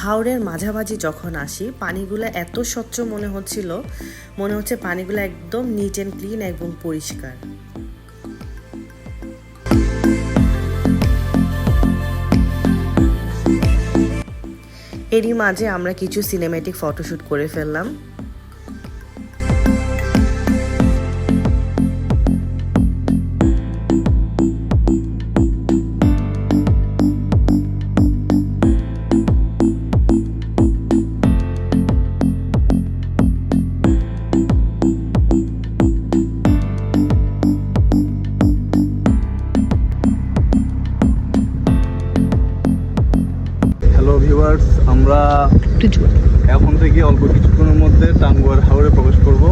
হাওরের মাঝামাঝি যখন আসি পানিগুলো এত স্বচ্ছ মনে হচ্ছে পানিগুলো একদম নিট অ্যান্ড ক্লিন এবং পরিষ্কার। এরই মাঝে আমরা কিছু সিনেম্যাটিক ফটোশ্যুট করে ফেললাম। হ্যালো ভিউয়ার্স, আমরা এখন থেকে অল্প কিছুক্ষণের মধ্যে টাঙ্গুয়ার হাওরে প্রবেশ করব।